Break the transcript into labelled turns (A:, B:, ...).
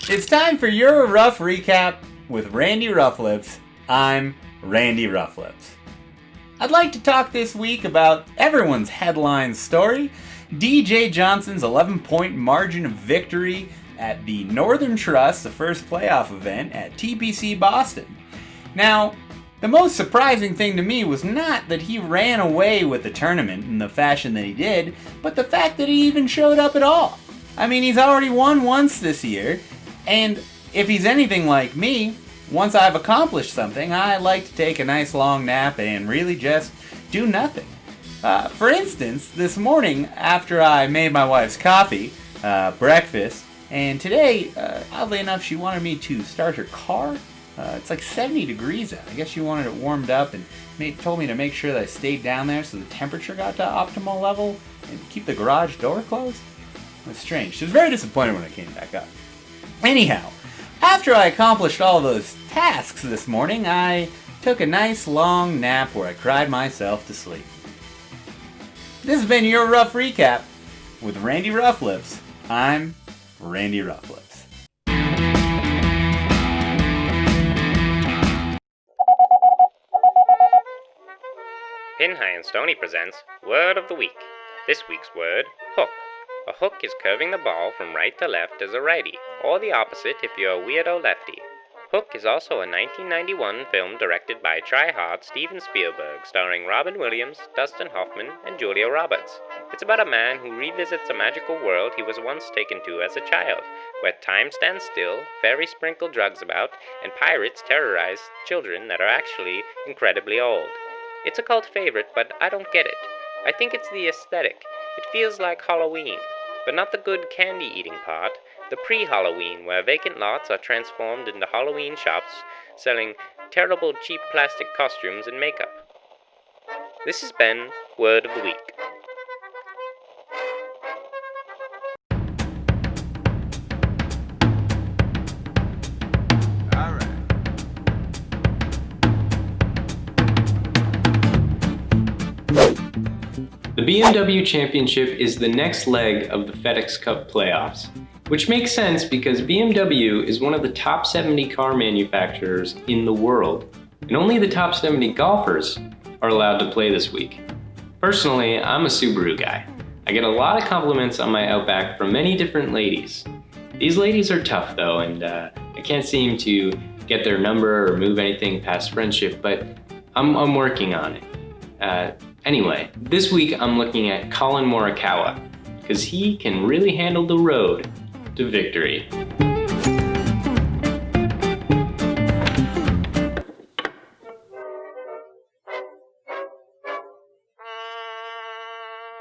A: It's time for your Rough Recap with Randy Roughlips. I'm Randy Roughlips. I'd like to talk this week about everyone's headline story, DJ Johnson's 11-point margin of victory at the Northern Trust, the first playoff event at TPC Boston. Now, the most surprising thing to me was not that he ran away with the tournament in the fashion that he did, but the fact that he even showed up at all. I mean, he's already won once this year, and if he's anything like me, once I've accomplished something, I like to take a nice long nap and really just do nothing. For instance, this morning after I made my wife's coffee, breakfast, and today, oddly enough, she wanted me to start her car. It's like 70 degrees out. I guess she wanted it warmed up and told me to make sure that I stayed down there so the temperature got to optimal level and keep the garage door closed. It was strange. She was very disappointed when I came back up. Anyhow, after I accomplished all those tasks this morning, I took a nice long nap where I cried myself to sleep. This has been your Rough Recap with Randy Roughlips. I'm Randy Roughlips.
B: Pin High Stony presents Word of the Week. This week's word, hook. A hook is curving the ball from right to left as a righty, or the opposite if you're a weirdo lefty. Hook is also a 1991 film directed by try-hard Steven Spielberg, starring Robin Williams, Dustin Hoffman, and Julia Roberts. It's about a man who revisits a magical world he was once taken to as a child, where time stands still, fairies sprinkle drugs about, and pirates terrorize children that are actually incredibly old. It's a cult favorite, but I don't get it. I think it's the aesthetic. It feels like Halloween. But not the good candy-eating part, the pre-Halloween, where vacant lots are transformed into Halloween shops selling terrible cheap plastic costumes and makeup. This has been Word of the Week.
C: The BMW Championship is the next leg of the FedEx Cup playoffs, which makes sense because BMW is one of the top 70 car manufacturers in the world, and only the top 70 golfers are allowed to play this week. Personally, I'm a Subaru guy. I get a lot of compliments on my Outback from many different ladies. These ladies are tough though, and I can't seem to get their number or move anything past friendship, but I'm working on it. Anyway, this week I'm looking at Colin Morikawa, because he can really handle the road to victory.